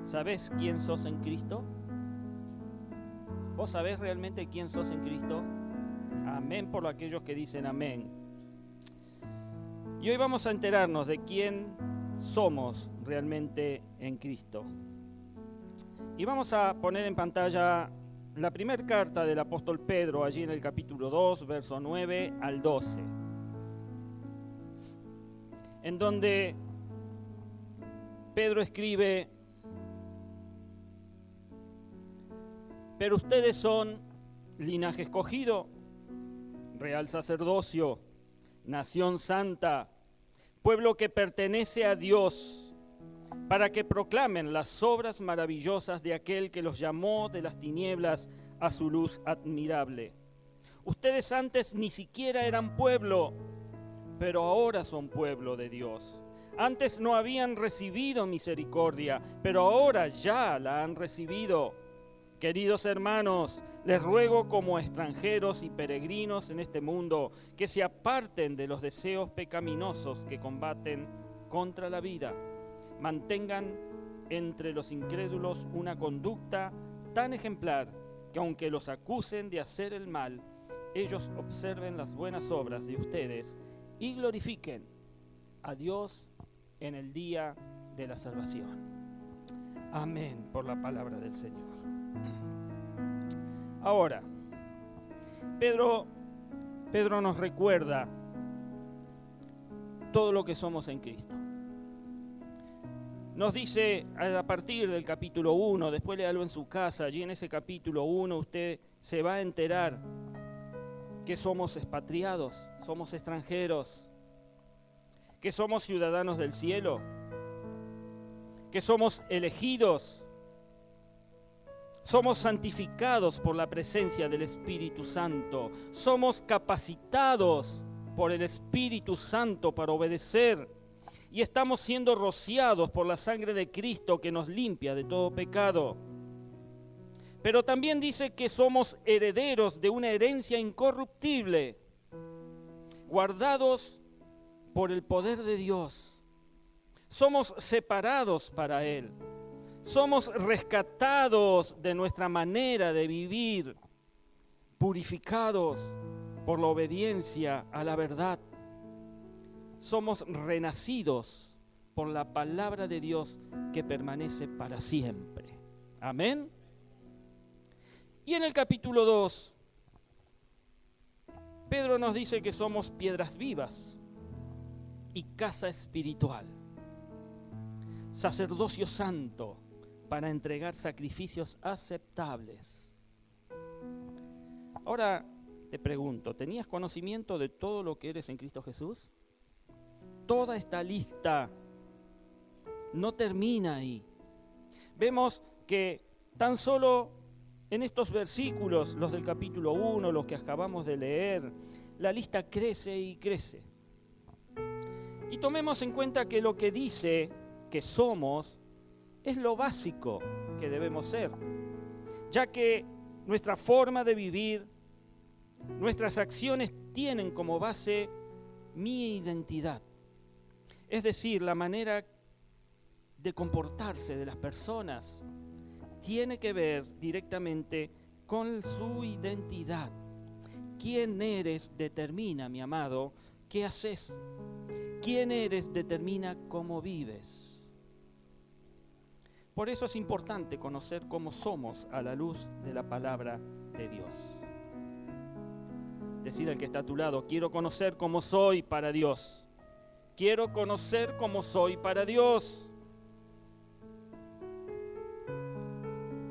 ¿Sabés quién sos en Cristo? ¿Vos sabés realmente quién sos en Cristo? Amén por aquellos que dicen amén. Y hoy vamos a enterarnos de quién somos realmente en Cristo. Y vamos a poner en pantalla la primera carta del apóstol Pedro, allí en el capítulo 2, verso 9 al 12. En donde Pedro escribe: pero ustedes son linaje escogido, real sacerdocio, nación santa, pueblo que pertenece a Dios, para que proclamen las obras maravillosas de aquel que los llamó de las tinieblas a su luz admirable. Ustedes antes ni siquiera eran pueblo, pero ahora son pueblo de Dios. Antes no habían recibido misericordia, pero ahora ya la han recibido. Queridos hermanos, les ruego como extranjeros y peregrinos en este mundo que se aparten de los deseos pecaminosos que combaten contra la vida. Mantengan entre los incrédulos una conducta tan ejemplar que aunque los acusen de hacer el mal, ellos observen las buenas obras de ustedes y glorifiquen a Dios en el día de la salvación. Amén por la palabra del Señor. Ahora, Pedro nos recuerda todo lo que somos en Cristo. Nos dice a partir del capítulo 1, después léalo en su casa, allí en ese capítulo 1 usted se va a enterar que somos expatriados, somos extranjeros, que somos ciudadanos del cielo, que somos elegidos, somos santificados por la presencia del Espíritu Santo, somos capacitados por el Espíritu Santo para obedecer y estamos siendo rociados por la sangre de Cristo que nos limpia de todo pecado. Pero también dice que somos herederos de una herencia incorruptible, guardados por el poder de Dios. Somos separados para Él. Somos rescatados de nuestra manera de vivir, purificados por la obediencia a la verdad. Somos renacidos por la palabra de Dios que permanece para siempre. Amén. Y en el capítulo 2, Pedro nos dice que somos piedras vivas y casa espiritual, sacerdocio santo, para entregar sacrificios aceptables. Ahora te pregunto, ¿tenías conocimiento de todo lo que eres en Cristo Jesús? Toda esta lista no termina ahí. Vemos que tan solo en estos versículos, los del capítulo 1, los que acabamos de leer, la lista crece y crece. Y tomemos en cuenta que lo que dice que somos es lo básico que debemos ser, ya que nuestra forma de vivir, nuestras acciones tienen como base mi identidad. Es decir, la manera de comportarse de las personas tiene que ver directamente con su identidad. ¿Quién eres? Determina, mi amado, qué haces. ¿Quién eres? Determina cómo vives. Por eso es importante conocer cómo somos a la luz de la palabra de Dios. Decir al que está a tu lado: quiero conocer cómo soy para Dios. Quiero conocer cómo soy para Dios.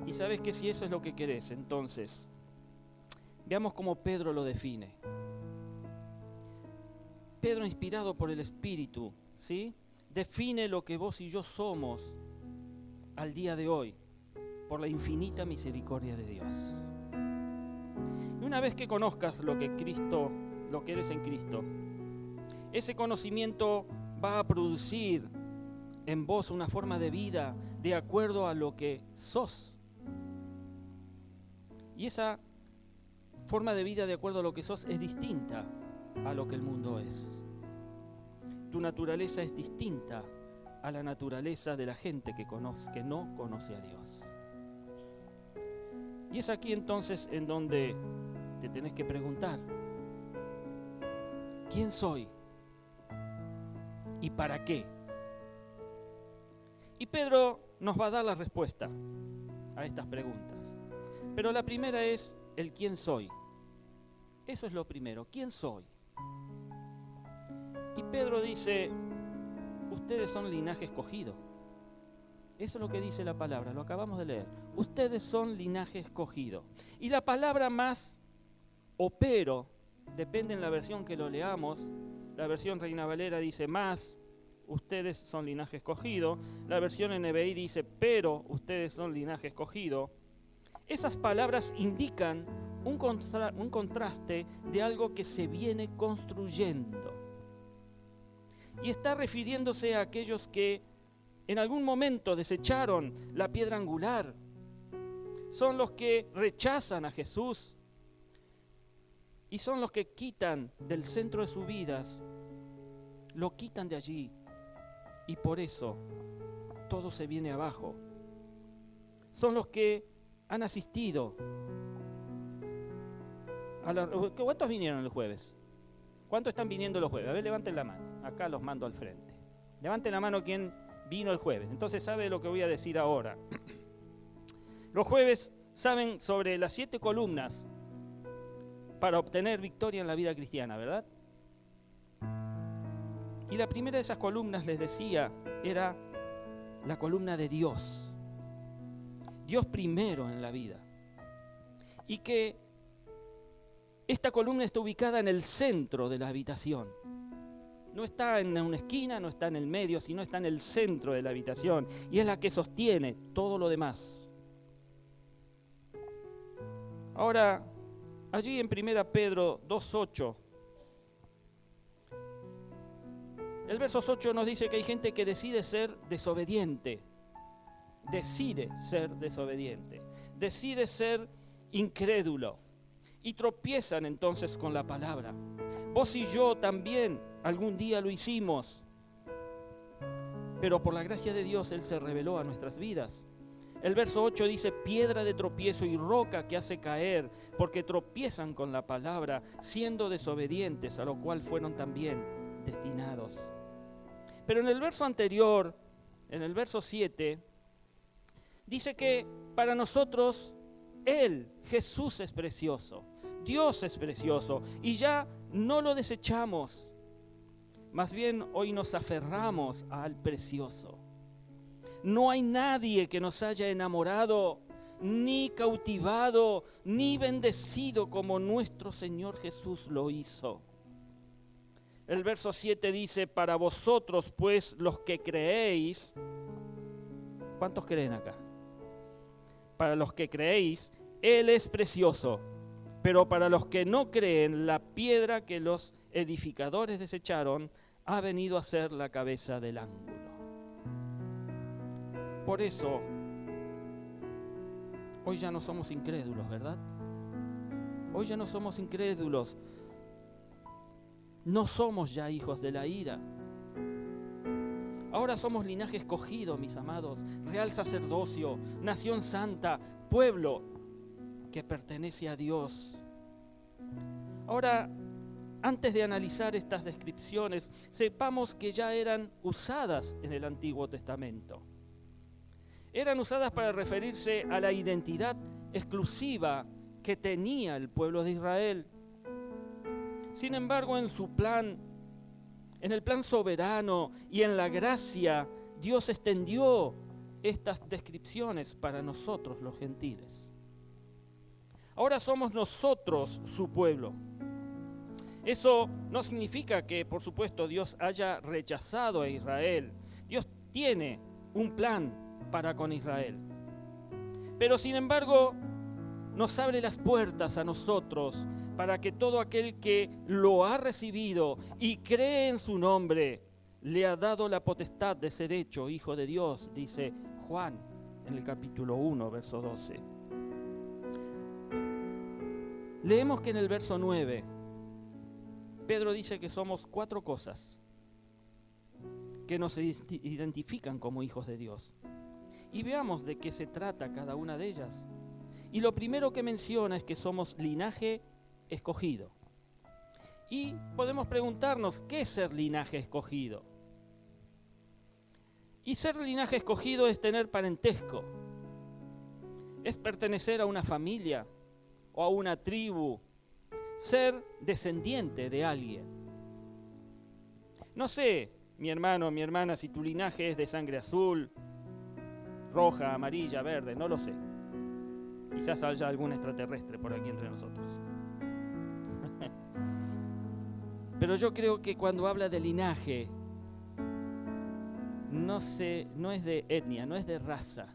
Y sabes que si eso es lo que querés, entonces veamos cómo Pedro lo define. Pedro, inspirado por el Espíritu, ¿sí?, define lo que vos y yo somos al día de hoy por la infinita misericordia de Dios. Y una vez que conozcas lo que eres en Cristo, ese conocimiento va a producir en vos una forma de vida de acuerdo a lo que sos. Y esa forma de vida de acuerdo a lo que sos es distinta a lo que el mundo es. Tu naturaleza es distinta a la naturaleza de la gente que no conoce a Dios. Y es aquí entonces en donde te tenés que preguntar, ¿quién soy? ¿Y para qué? Y Pedro nos va a dar la respuesta a estas preguntas. Pero la primera es el quién soy. Eso es lo primero, ¿quién soy? Y Pedro dice, ustedes son linaje escogido. Eso es lo que dice la palabra, lo acabamos de leer. Ustedes son linaje escogido. Y la palabra más o pero, depende en la versión que lo leamos. La versión Reina Valera dice más, ustedes son linaje escogido. La versión NBI dice, pero ustedes son linaje escogido. Esas palabras indican un contraste de algo que se viene construyendo. Y está refiriéndose a aquellos que en algún momento desecharon la piedra angular. Son los que rechazan a Jesús. Y son los que quitan del centro de sus vidas, lo quitan de allí. Y por eso todo se viene abajo. Son los que han asistido. ¿Cuántos vinieron el jueves? ¿Cuántos están viniendo los jueves? A ver, levanten la mano. Acá los mando al frente. Levanten la mano quien vino el jueves. Entonces sabe lo que voy a decir ahora. Los jueves saben sobre las 7 columnas para obtener victoria en la vida cristiana, ¿verdad? Y la primera de esas columnas, les decía, era la columna de Dios. Dios primero en la vida. Y que esta columna está ubicada en el centro de la habitación. No está en una esquina, no está en el medio, sino está en el centro de la habitación. Y es la que sostiene todo lo demás. Ahora, allí en 1 Pedro 2:8, el verso 8 nos dice que hay gente que decide ser desobediente. Decide ser desobediente. Decide ser incrédulo. Y tropiezan entonces con la palabra. Vos y yo también algún día lo hicimos. Pero por la gracia de Dios Él se reveló a nuestras vidas. El verso 8 dice, piedra de tropiezo y roca que hace caer, porque tropiezan con la palabra, siendo desobedientes, a lo cual fueron también destinados. Pero en el verso anterior, en el verso 7, dice que para nosotros Él, Jesús, es precioso, Dios es precioso, y ya no lo desechamos, más bien hoy nos aferramos al precioso. No hay nadie que nos haya enamorado, ni cautivado, ni bendecido como nuestro Señor Jesús lo hizo. El verso 7 dice, para vosotros pues los que creéis, ¿cuántos creen acá? Para los que creéis, Él es precioso, pero para los que no creen, la piedra que los edificadores desecharon ha venido a ser la cabeza del ángulo. Por eso, hoy ya no somos incrédulos, ¿verdad? Hoy ya no somos incrédulos. No somos ya hijos de la ira. Ahora somos linaje escogido, mis amados, real sacerdocio, nación santa, pueblo que pertenece a Dios. Ahora, antes de analizar estas descripciones, sepamos que ya eran usadas en el Antiguo Testamento. Eran usadas para referirse a la identidad exclusiva que tenía el pueblo de Israel. Sin embargo, en su plan, en el plan soberano y en la gracia, Dios extendió estas descripciones para nosotros los gentiles. Ahora somos nosotros su pueblo. Eso no significa que, por supuesto, Dios haya rechazado a Israel. Dios tiene un plan para con Israel. Pero sin embargo, nos abre las puertas a nosotros para que todo aquel que lo ha recibido y cree en su nombre, le ha dado la potestad de ser hecho hijo de Dios, dice Juan en el capítulo 1, verso 12. Leemos que en el verso 9, Pedro dice que somos 4 cosas que nos identifican como hijos de Dios. Y veamos de qué se trata cada una de ellas. Y lo primero que menciona es que somos linaje escogido. Y podemos preguntarnos, ¿qué es ser linaje escogido? Y ser linaje escogido es tener parentesco, es pertenecer a una familia o a una tribu, ser descendiente de alguien. No sé, mi hermano, mi hermana, si tu linaje es de sangre azul, roja, amarilla, verde, no lo sé. Quizás haya algún extraterrestre por aquí entre nosotros. Pero yo creo que cuando habla de linaje, no es de etnia, no es de raza,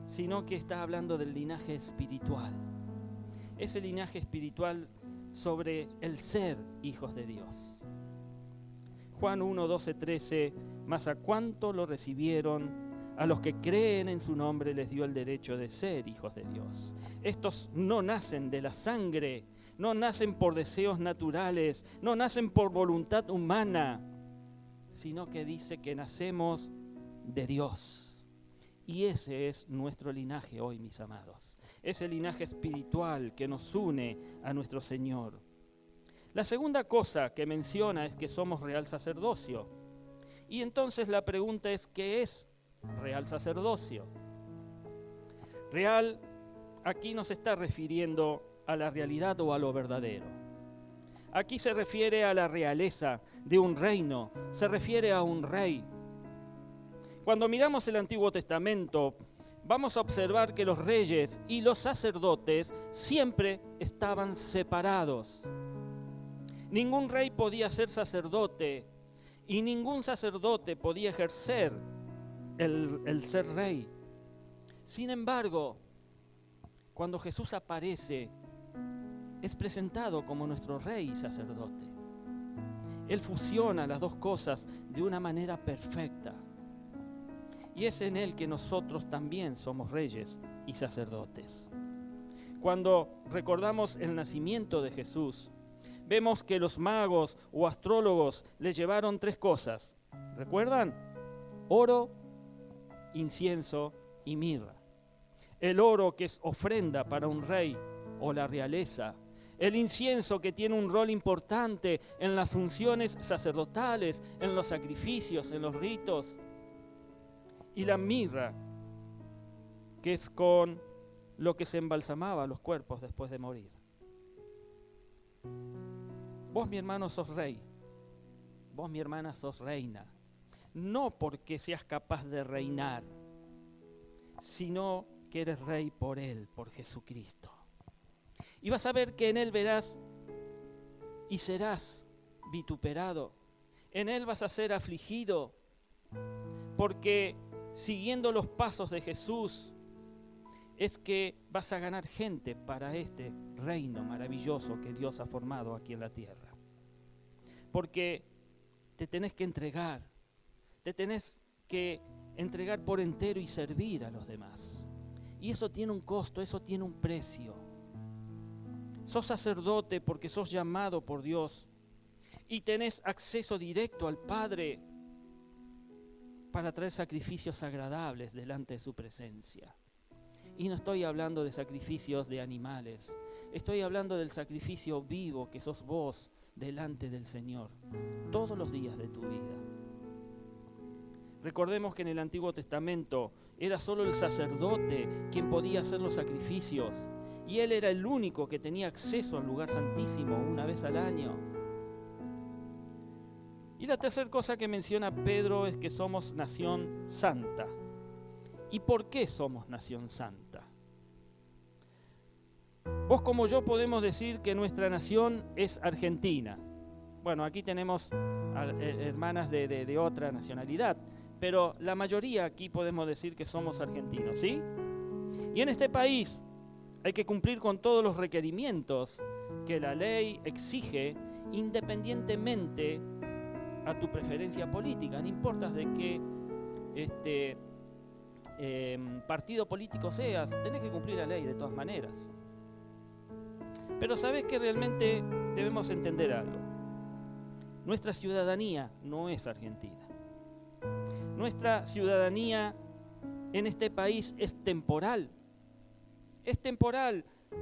sino que está hablando del linaje espiritual. Ese linaje espiritual sobre el ser hijos de Dios. Juan 1, 12, 13, mas a cuánto lo recibieron, a los que creen en su nombre les dio el derecho de ser hijos de Dios. Estos no nacen de la sangre, no nacen por deseos naturales, no nacen por voluntad humana, sino que dice que nacemos de Dios. Y ese es nuestro linaje hoy, mis amados. Ese linaje espiritual que nos une a nuestro Señor. La segunda cosa que menciona es que somos real sacerdocio. Y entonces la pregunta es, ¿qué es real sacerdocio? Real aquí no se está refiriendo a la realidad o a lo verdadero. Aquí se refiere a la realeza de un reino, se refiere a un rey. Cuando miramos el Antiguo Testamento, vamos a observar que los reyes y los sacerdotes siempre estaban separados. Ningún rey podía ser sacerdote y ningún sacerdote podía ejercer el ser rey. Sin embargo, cuando Jesús aparece, es presentado como nuestro rey y sacerdote. Él fusiona las dos cosas de una manera perfecta. Y es en Él que nosotros también somos reyes y sacerdotes. Cuando recordamos el nacimiento de Jesús, vemos que los magos o astrólogos le llevaron 3 cosas. ¿Recuerdan? Oro, incienso y mirra. El oro, que es ofrenda para un rey o la realeza. El incienso, que tiene un rol importante en las funciones sacerdotales, en los sacrificios, en los ritos. Y la mirra, que es con lo que se embalsamaba los cuerpos después de morir. Vos, mi hermano, sos rey. Vos, mi hermana, sos reina. No porque seas capaz de reinar, sino que eres rey por Él, por Jesucristo. Y vas a ver que en Él verás y serás vituperado. En Él vas a ser afligido, porque siguiendo los pasos de Jesús es que vas a ganar gente para este reino maravilloso que Dios ha formado aquí en la tierra. Porque te tenés que entregar, te tenés que entregar por entero y servir a los demás. Y eso tiene un costo, eso tiene un precio. Sos sacerdote porque sos llamado por Dios y tenés acceso directo al Padre para traer sacrificios agradables delante de su presencia. Y no estoy hablando de sacrificios de animales, estoy hablando del sacrificio vivo que sos vos delante del Señor todos los días de tu vida. Recordemos que en el Antiguo Testamento era solo el sacerdote quien podía hacer los sacrificios y él era el único que tenía acceso al lugar santísimo una vez al año. Y la tercera cosa que menciona Pedro es que somos nación santa. ¿Y por qué somos nación santa? Vos como yo podemos decir que nuestra nación es Argentina. Bueno, aquí tenemos hermanas de otra nacionalidad, pero la mayoría aquí podemos decir que somos argentinos, ¿sí? Y en este país hay que cumplir con todos los requerimientos que la ley exige, independientemente a tu preferencia política. No importa de qué partido político seas, tenés que cumplir la ley de todas maneras. Pero sabés que realmente debemos entender algo. Nuestra ciudadanía no es argentina. Nuestra ciudadanía en este país es temporal,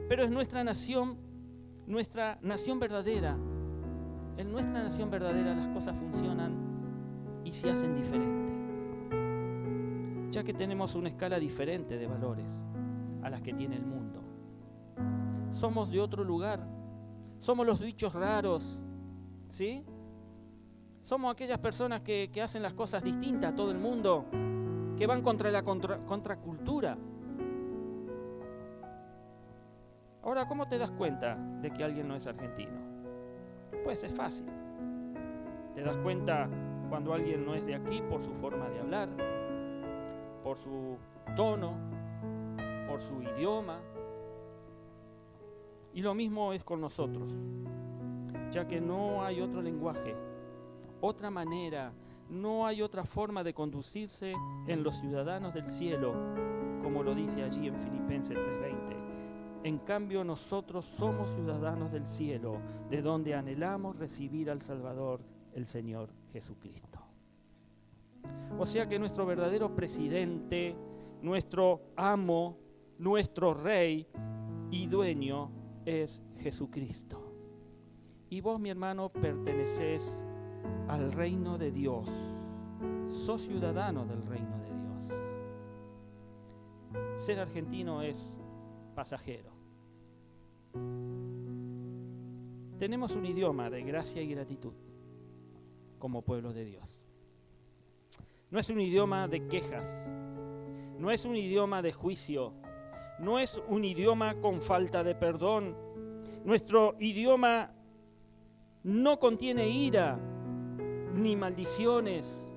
pero es nuestra nación verdadera. En nuestra nación verdadera las cosas funcionan y se hacen diferente, ya que tenemos una escala diferente de valores a las que tiene el mundo. Somos de otro lugar, somos los bichos raros, ¿sí? Somos aquellas personas que hacen las cosas distintas a todo el mundo, que van contra la contracultura. Ahora, ¿cómo te das cuenta de que alguien no es argentino? Pues es fácil. Te das cuenta cuando alguien no es de aquí por su forma de hablar, por su tono, por su idioma. Y lo mismo es con nosotros, ya que no hay otro lenguaje, otra manera, no hay otra forma de conducirse en los ciudadanos del cielo, como lo dice allí en Filipenses 3:20. En cambio, nosotros somos ciudadanos del cielo, de donde anhelamos recibir al Salvador, el Señor Jesucristo. O sea que nuestro verdadero presidente, nuestro amo, nuestro rey y dueño es Jesucristo. Y vos, mi hermano, pertenecés al reino de Dios. Sos ciudadano del reino de Dios. Ser argentino es pasajero. Tenemos un idioma de gracia y gratitud como pueblo de Dios. No es un idioma de quejas, no es un idioma de juicio, no es un idioma con falta de perdón. Nuestro idioma no contiene ira ni maldiciones.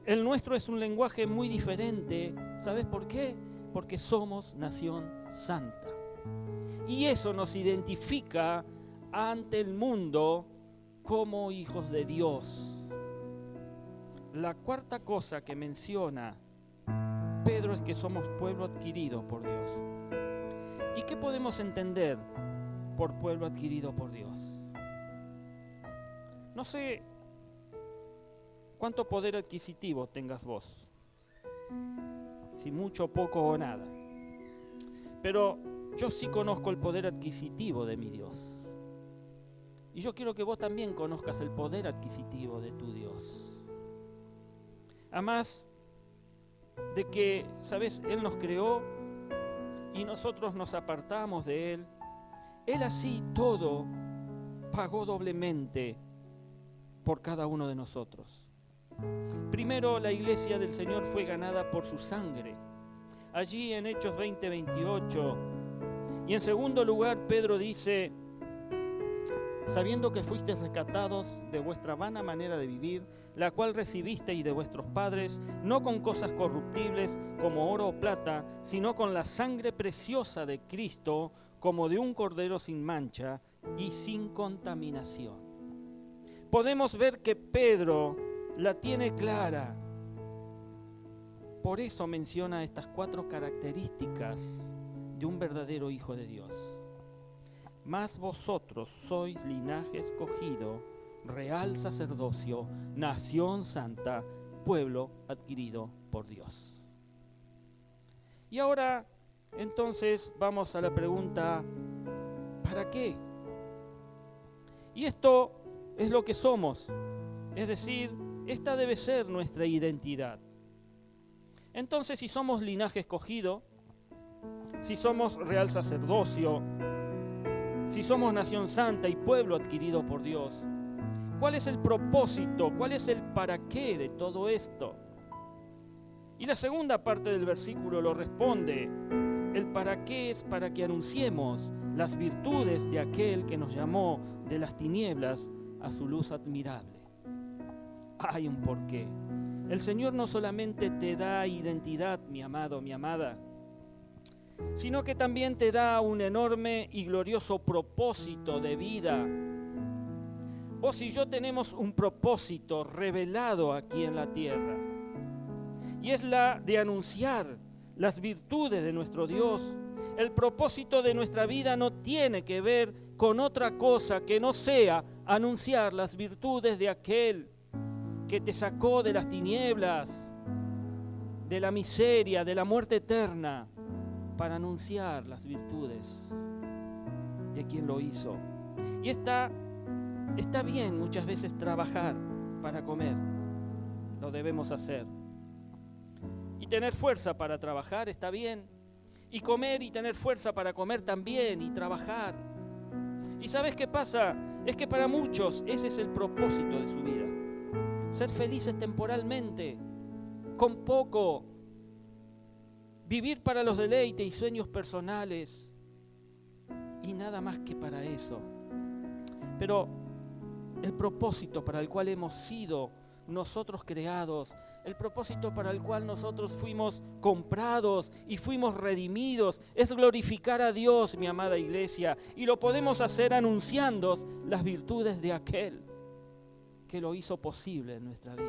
El nuestro es un lenguaje muy diferente. ¿Sabes por qué? Porque somos nación santa. Y eso nos identifica ante el mundo como hijos de Dios. La cuarta cosa que menciona Pedro es que somos pueblo adquirido por Dios. ¿Y qué podemos entender por pueblo adquirido por Dios? No sé cuánto poder adquisitivo tengas vos, si mucho, poco o nada, pero yo sí conozco el poder adquisitivo de mi Dios. Y yo quiero que vos también conozcas el poder adquisitivo de tu Dios. Además de que, ¿sabes? Él nos creó y nosotros nos apartamos de Él. Él así todo pagó doblemente por cada uno de nosotros. Primero, la iglesia del Señor fue ganada por su sangre, allí en Hechos 20:28. Y en segundo lugar, Pedro dice: sabiendo que fuisteis rescatados de vuestra vana manera de vivir, la cual recibisteis de vuestros padres, no con cosas corruptibles como oro o plata, sino con la sangre preciosa de Cristo, como de un cordero sin mancha y sin contaminación. Podemos ver que Pedro la tiene clara. Por eso menciona estas 4 características de un verdadero hijo de Dios. Mas vosotros sois linaje escogido, real sacerdocio, nación santa, pueblo adquirido por Dios. Y ahora, entonces, vamos a la pregunta: ¿para qué? Y esto es lo que somos, es decir, esta debe ser nuestra identidad. Entonces, si somos linaje escogido, si somos real sacerdocio, si somos nación santa y pueblo adquirido por Dios, ¿cuál es el propósito? ¿Cuál es el para qué de todo esto? Y la segunda parte del versículo lo responde. El para qué es para que anunciemos las virtudes de aquel que nos llamó de las tinieblas a su luz admirable. Hay un porqué. El Señor no solamente te da identidad, mi amado, mi amada, sino que también te da un enorme y glorioso propósito de vida. Vos y yo tenemos un propósito revelado aquí en la tierra, y es la de anunciar las virtudes de nuestro Dios. El propósito de nuestra vida no tiene que ver con otra cosa que no sea anunciar las virtudes de aquel que te sacó de las tinieblas, de la miseria, de la muerte eterna, para anunciar las virtudes de quien lo hizo. Y está bien muchas veces trabajar para comer, lo debemos hacer. Y tener fuerza para trabajar está bien. Y comer y tener fuerza para comer también, y trabajar. ¿Y sabes qué pasa? Es que para muchos ese es el propósito de su vida. Ser felices temporalmente, con poco. Vivir para los deleites y sueños personales. Y nada más que para eso. Pero el propósito para el cual hemos sido nosotros creados, el propósito para el cual nosotros fuimos comprados y fuimos redimidos, es glorificar a Dios, mi amada iglesia, y lo podemos hacer anunciando las virtudes de aquel que lo hizo posible en nuestra vida.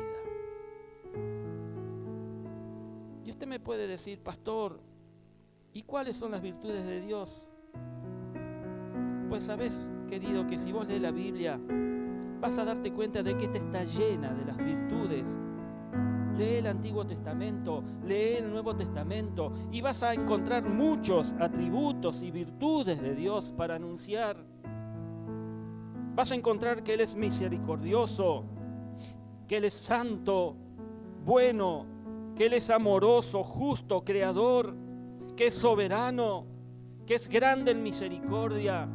Y usted me puede decir, pastor, ¿y cuáles son las virtudes de Dios? Pues sabes, querido, que si vos lees la Biblia, vas a darte cuenta de que esta está llena de las virtudes. Lee el Antiguo Testamento, lee el Nuevo Testamento y vas a encontrar muchos atributos y virtudes de Dios para anunciar. Vas a encontrar que Él es misericordioso, que Él es santo, bueno, que Él es amoroso, justo, creador, que es soberano, que es grande en misericordia,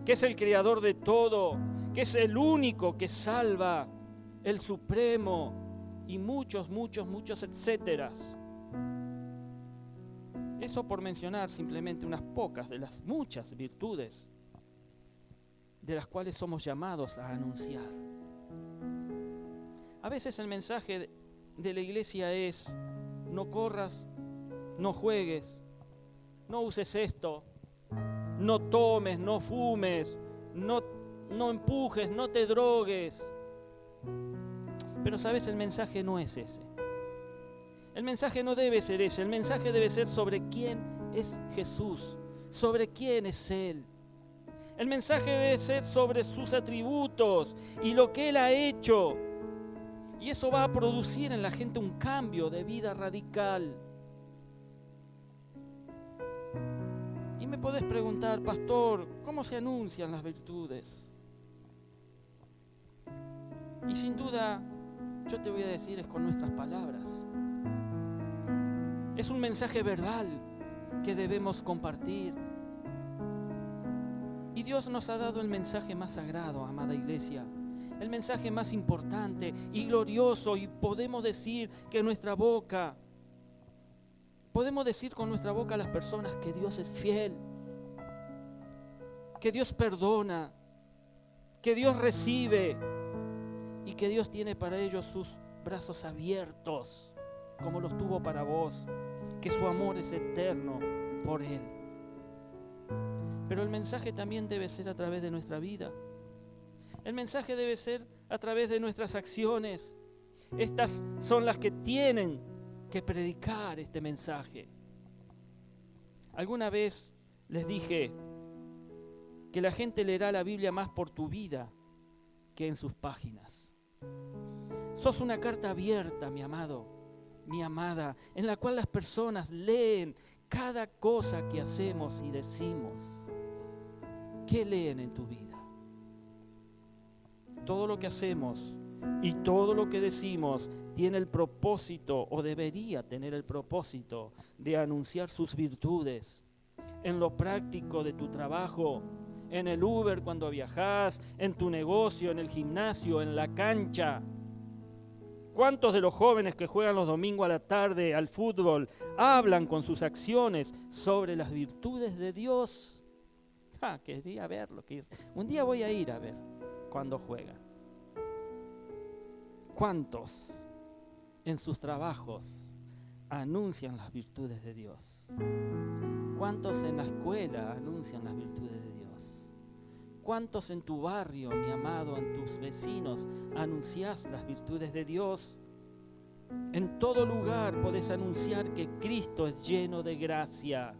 que es el creador de todo, que es el único que salva, el supremo, y muchos etcéteras. Eso por mencionar simplemente unas pocas de las muchas virtudes de las cuales somos llamados a anunciar. A veces el mensaje de la iglesia es: no corras, no juegues, no uses esto, no tomes, no fumes, no empujes, no te drogues. Pero sabes, el mensaje no es ese. El mensaje no debe ser ese. El mensaje debe ser sobre quién es Jesús, sobre quién es Él. El mensaje debe ser sobre sus atributos y lo que Él ha hecho. Y eso va a producir en la gente un cambio de vida radical. Y me podés preguntar, pastor, ¿cómo se anuncian las virtudes? Y sin duda, yo te voy a decir, es con nuestras palabras. Es un mensaje verbal que debemos compartir. Y Dios nos ha dado el mensaje más sagrado, amada iglesia, el mensaje más importante y glorioso, y podemos decir con nuestra boca a las personas que Dios es fiel, que Dios perdona, que Dios recibe y que Dios tiene para ellos sus brazos abiertos, como los tuvo para vos, que su amor es eterno por Él. Pero el mensaje también debe ser a través de nuestra vida. El mensaje debe ser a través de nuestras acciones. Estas son las que tienen que predicar este mensaje. Alguna vez les dije que la gente leerá la Biblia más por tu vida que en sus páginas. Sos una carta abierta, mi amado, mi amada, en la cual las personas leen cada cosa que hacemos y decimos. ¿Qué leen en tu vida? Todo lo que hacemos y todo lo que decimos tiene el propósito, o debería tener el propósito, de anunciar sus virtudes en lo práctico de tu trabajo, en el Uber cuando viajas, en tu negocio, en el gimnasio, en la cancha. ¿Cuántos de los jóvenes que juegan los domingos a la tarde al fútbol hablan con sus acciones sobre las virtudes de Dios? Quería verlo. Un día voy a ir a ver cuando juegan. ¿Cuántos en sus trabajos anuncian las virtudes de Dios? ¿Cuántos en la escuela anuncian las virtudes de Dios? ¿Cuántos en tu barrio, mi amado, en tus vecinos, anunciás las virtudes de Dios? En todo lugar podés anunciar que Cristo es lleno de gracia,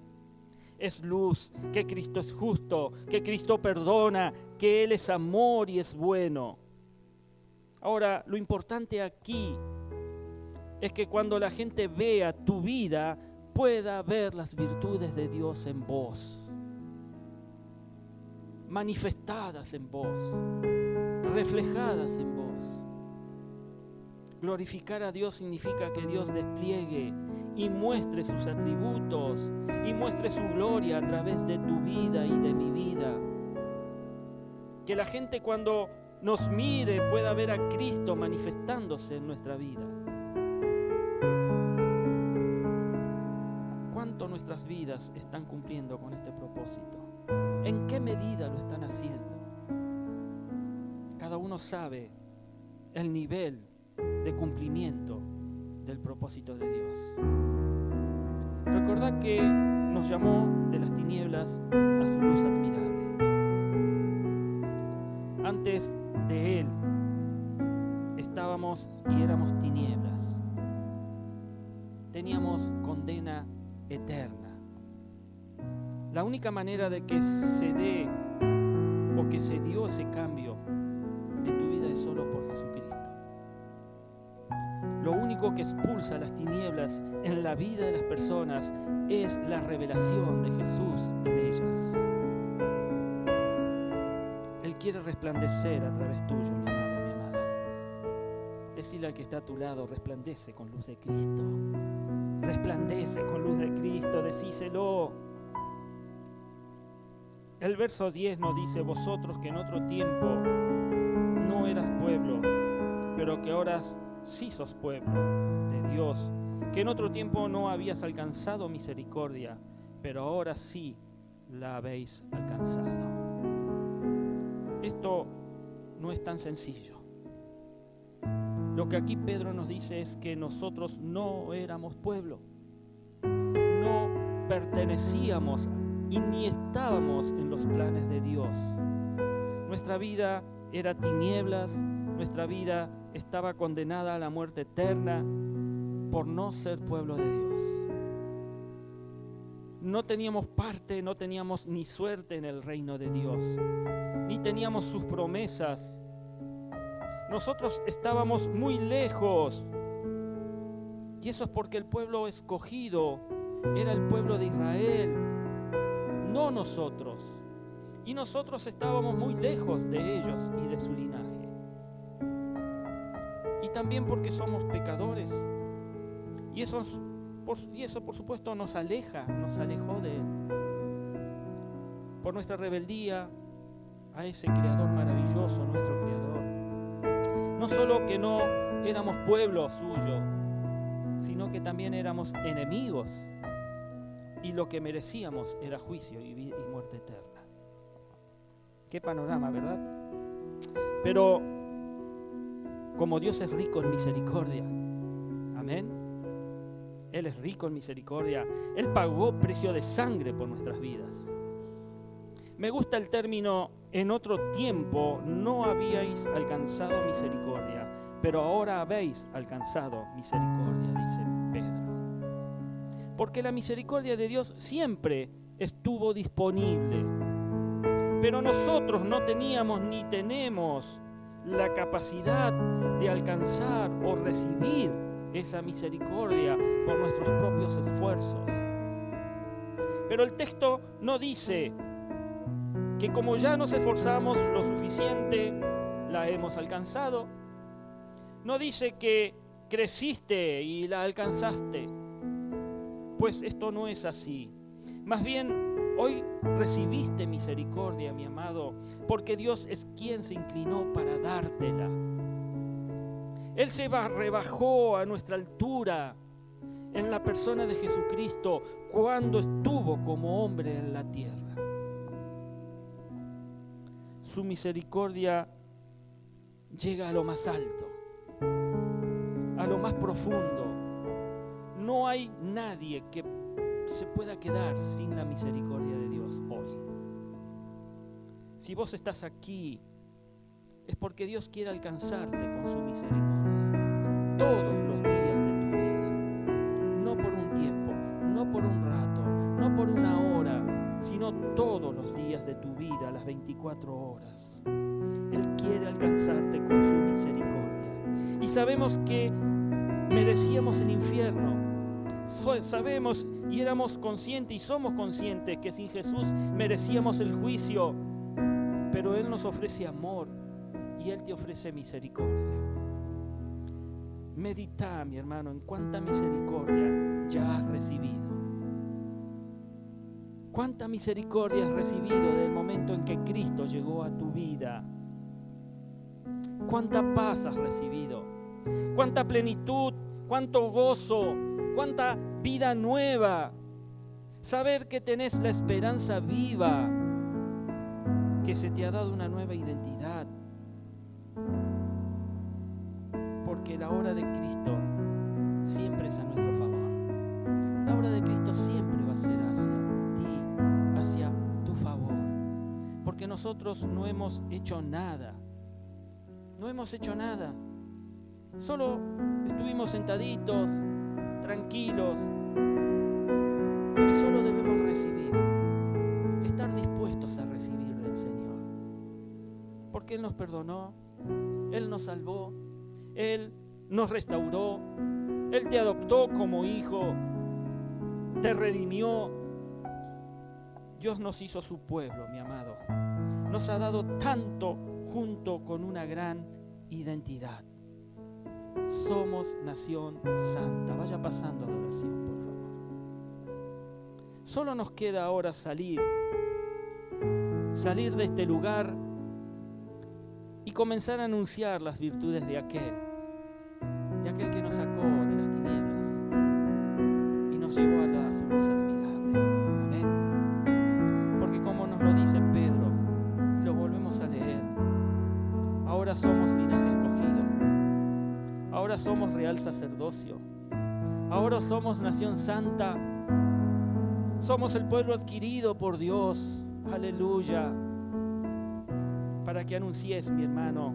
es luz, que Cristo es justo, que Cristo perdona, que Él es amor y es bueno. Ahora, lo importante aquí es que cuando la gente vea tu vida, pueda ver las virtudes de Dios en vos, manifestadas en vos, reflejadas en vos. Glorificar a Dios significa que Dios despliegue y muestre sus atributos y muestre su gloria a través de tu vida y de mi vida. Que la gente cuando nos mire pueda ver a Cristo manifestándose en nuestra vida. ¿Cuánto nuestras vidas están cumpliendo con este propósito? ¿En qué medida lo están haciendo? Cada uno sabe el nivel de cumplimiento del propósito de Dios. Recordad que nos llamó de las tinieblas a su luz admirable. Antes de Él estábamos y éramos tinieblas. Teníamos condena eterna. La única manera de que se dé o que se dio ese cambio en tu vida es solo por Jesucristo. Lo único que expulsa las tinieblas en la vida de las personas es la revelación de Jesús en ellas. Él quiere resplandecer a través tuyo, mi amado, mi amada. Decile al que está a tu lado, resplandece con luz de Cristo. Resplandece con luz de Cristo, decíselo. El verso 10 nos dice: vosotros que en otro tiempo no eras pueblo, pero que ahora sí sos pueblo de Dios, que en otro tiempo no habías alcanzado misericordia, pero ahora sí la habéis alcanzado. Esto no es tan sencillo. Lo que aquí Pedro nos dice es que nosotros no éramos pueblo, no pertenecíamos y ni estábamos en los planes de Dios. Nuestra vida era tinieblas, nuestra vida estaba condenada a la muerte eterna por no ser pueblo de Dios. No teníamos parte, no teníamos ni suerte en el reino de Dios, ni teníamos sus promesas. Nosotros estábamos muy lejos, y eso es porque el pueblo escogido era el pueblo de Israel, no nosotros. Y nosotros estábamos muy lejos de ellos y de su linaje. Y también porque somos pecadores. Y eso por supuesto nos alejó de Él. Por nuestra rebeldía a ese Creador maravilloso, nuestro Creador. No solo que no éramos pueblo suyo, sino que también éramos enemigos. Y lo que merecíamos era juicio y muerte eterna. Qué panorama, ¿verdad? Pero como Dios es rico en misericordia, amén. Él es rico en misericordia. Él pagó precio de sangre por nuestras vidas. Me gusta el término: en otro tiempo no habíais alcanzado misericordia, pero ahora habéis alcanzado misericordia, dice Pedro. Porque la misericordia de Dios siempre estuvo disponible, pero nosotros no teníamos ni tenemos la capacidad de alcanzar o recibir esa misericordia por nuestros propios esfuerzos. Pero el texto no dice que como ya nos esforzamos lo suficiente, la hemos alcanzado. No dice que creciste y la alcanzaste, pues esto no es así. Más bien, hoy recibiste misericordia, mi amado, porque Dios es quien se inclinó para dártela. Él se rebajó a nuestra altura en la persona de Jesucristo cuando estuvo como hombre en la tierra. Su misericordia llega a lo más alto, a lo más profundo. No hay nadie que se pueda quedar sin la misericordia de Dios hoy. Si vos estás aquí, es porque Dios quiere alcanzarte con su misericordia todos los días de tu vida. No por un tiempo, no por un rato, no por una hora, sino todos los días de tu vida, las 24 horas. Él quiere alcanzarte con su misericordia. sabemos que merecíamos el infierno. Sabemos y éramos conscientes y somos conscientes que sin Jesús merecíamos el juicio, pero Él nos ofrece amor y Él te ofrece misericordia. Medita, mi hermano, en cuánta misericordia ya has recibido. Cuánta misericordia has recibido desde el momento en que Cristo llegó a tu vida. Cuánta paz has recibido, cuánta plenitud, cuánto gozo, cuánta vida nueva. Saber que tenés la esperanza viva, que se te ha dado una nueva identidad. Porque la obra de Cristo siempre es a nuestro favor. La obra de Cristo siempre va a ser hacia ti, hacia tu favor. Porque nosotros no hemos hecho nada. No hemos hecho nada. Solo estuvimos sentaditos, tranquilos. Y solo debemos recibir. Estar dispuestos a recibir del Señor. Porque Él nos perdonó. Él nos salvó. Él nos restauró. Él te adoptó como hijo. Te redimió. Dios nos hizo su pueblo, mi amado. Nos ha dado tanto junto con una gran identidad. Somos nación santa. Vaya pasando a la oración, por favor. Solo nos queda ahora salir de este lugar y comenzar a anunciar las virtudes de aquel que nos sacó de las tinieblas y nos llevó a su luz admirable. Amén. Porque como nos lo dice Pedro, y lo volvemos a leer, ahora somos linaje escogido, ahora somos real sacerdocio, ahora somos nación santa, somos el pueblo adquirido por Dios. Aleluya. Para que anuncies, mi hermano,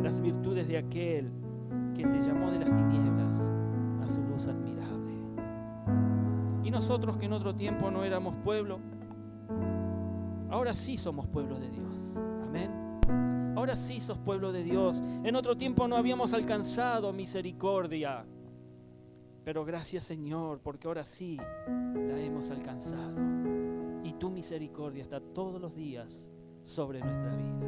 las virtudes de aquel que te llamó de las tinieblas a su luz admirable. Y nosotros que en otro tiempo no éramos pueblo, ahora sí somos pueblo de Dios. Amén. Ahora sí sos pueblo de Dios. En otro tiempo no habíamos alcanzado misericordia, pero gracias, Señor, porque ahora sí la hemos alcanzado. Y tu misericordia está todos los días sobre nuestra vida.